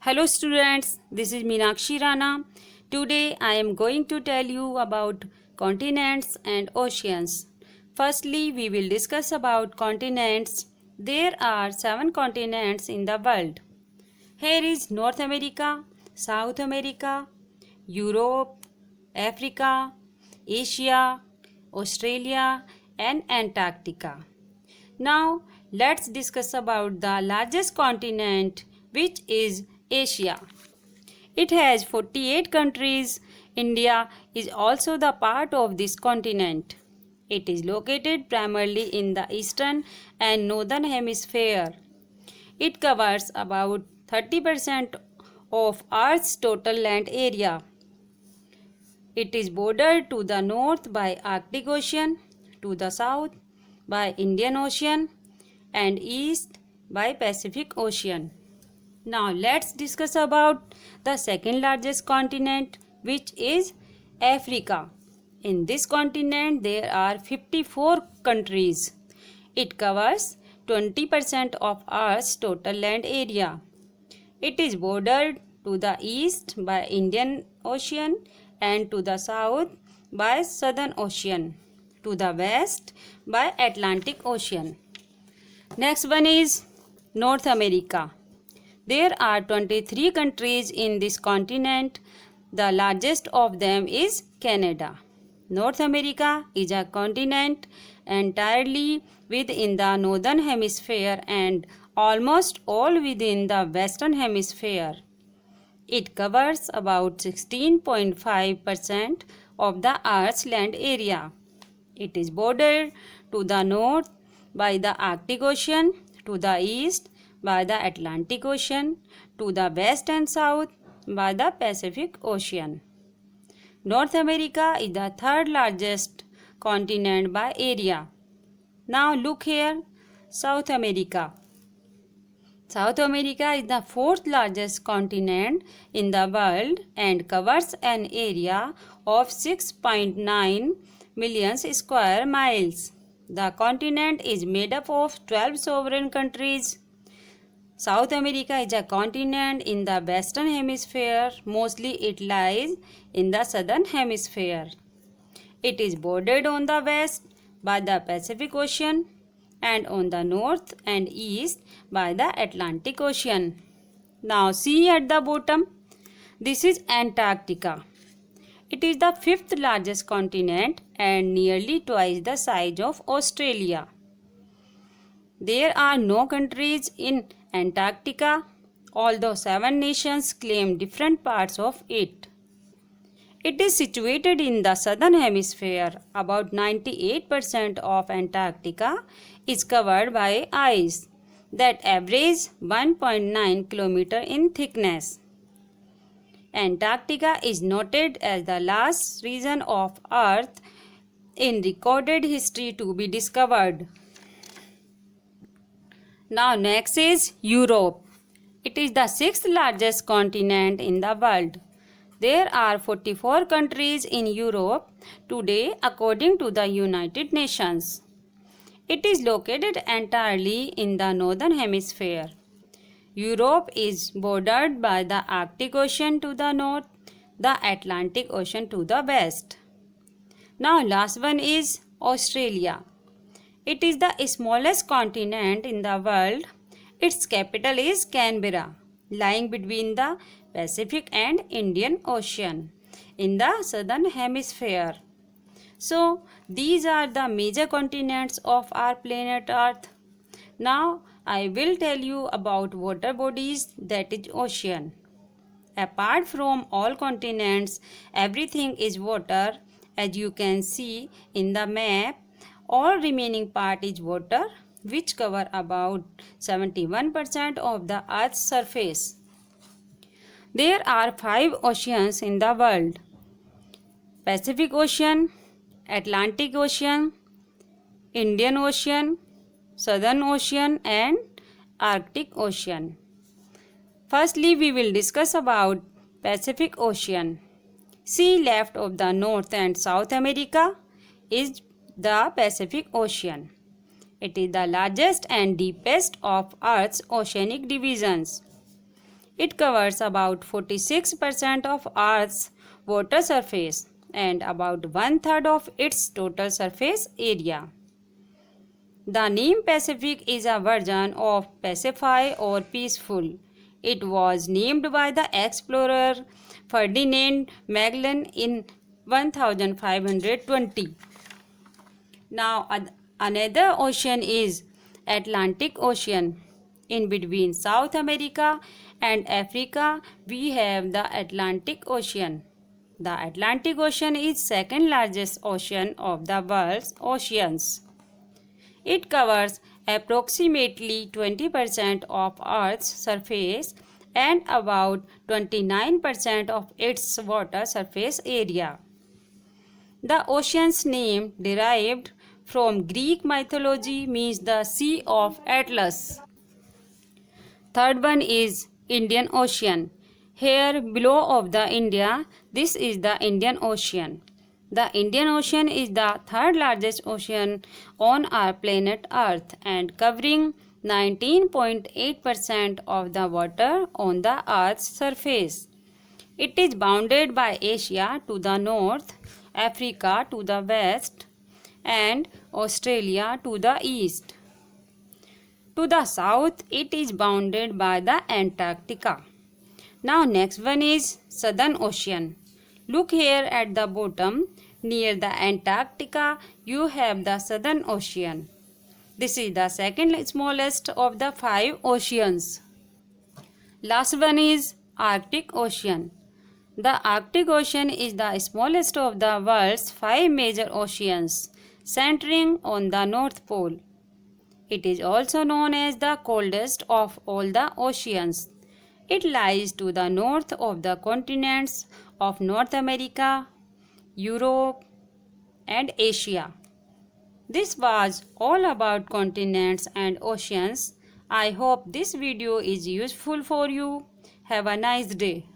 Hello students, this is Meenakshi Rana. Today I am going to tell you about continents and oceans. Firstly, we will discuss about continents. There are 7 continents in the world. Here is North America, South America, Europe, Africa, Asia, Australia and Antarctica. Now let's discuss about the largest continent, which is Asia. It has 48 countries. India is also the part of this continent. It is located primarily in the eastern and northern hemisphere. It covers about 30% of Earth's total land area. It is bordered to the north by Arctic Ocean, to the south by Indian Ocean, and east by Pacific Ocean. Now let's discuss about the second largest continent, which is Africa. In this continent there are 54 countries. It covers 20% of Earth's total land area. It is bordered to the east by Indian Ocean and to the south by Southern Ocean, to the west by Atlantic Ocean. Next one is North America. There are 23 countries in this continent. The largest of them is Canada. North America is a continent entirely within the northern hemisphere and almost all within the western hemisphere. It covers about 16.5% of the Earth's land area. It is bordered to the north by the Arctic Ocean, to the east by the Atlantic Ocean, to the west and south by the Pacific Ocean. North America is the third largest continent by area. Now look here, South America. South America is the fourth largest continent in the world and covers an area of 6.9 million square miles. The continent is made up of 12 sovereign countries. South America is a continent in the western hemisphere. Mostly it lies in the southern hemisphere. It is bordered on the west by the Pacific Ocean and on the north and east by the Atlantic Ocean. Now see at the bottom, this is Antarctica. It is the fifth largest continent and nearly twice the size of Australia. There are no countries in Antarctica, although 7 nations claim different parts of it. It is situated in the southern hemisphere. About 98% of Antarctica is covered by ice that average 1.9 km in thickness. Antarctica is noted as the last region of Earth in recorded history to be discovered. Now next is Europe. It is the sixth largest continent in the world. There are 44 countries in Europe today according to the United Nations. It is located entirely in the northern hemisphere. Europe is bordered by the Arctic Ocean to the north, the Atlantic Ocean to the west. Now last one is Australia. It is the smallest continent in the world. Its capital is Canberra, lying between the Pacific and Indian Ocean in the southern hemisphere. So these are the major continents of our planet Earth. Now I will tell you about water bodies, that is ocean. Apart from all continents, everything is water. As you can see in the map, all remaining part is water, which cover about 71% of the Earth's surface. There are 5 oceans in the world: Pacific Ocean, Atlantic Ocean, Indian Ocean, Southern Ocean and Arctic Ocean. Firstly, we will discuss about Pacific Ocean. See, left of the North and South America is the Pacific Ocean. It is the largest and deepest of Earth's oceanic divisions. It covers about 46% of Earth's water surface and about one-third of its total surface area. The name Pacific is a version of pacify or peaceful. It was named by the explorer Ferdinand Magellan in 1520. Now another ocean is Atlantic Ocean. In between South America and Africa, we have the Atlantic Ocean. The Atlantic Ocean is second largest ocean of the world's oceans. It covers approximately 20% of Earth's surface and about 29% of its water surface area. The ocean's name, derived from Greek mythology, means the Sea of Atlas. Third one is Indian Ocean. Here below of the India, this is the Indian Ocean. The Indian Ocean is the third largest ocean on our planet Earth and covering 19.8% of the water on the Earth's surface. It is bounded by Asia to the north, Africa to the west, and Australia to the east. To the south, it is bounded by the Antarctica. Now next one is Southern Ocean. Look here at the bottom. Near the Antarctica, you have the Southern Ocean. This is the second smallest of the 5 oceans. Last one is Arctic Ocean. The Arctic Ocean is the smallest of the world's 5 major oceans, centering on the North Pole. It is also known as the coldest of all the oceans. It lies to the north of the continents of North America, Europe, and Asia. This was all about continents and oceans. I hope this video is useful for you. Have a nice day.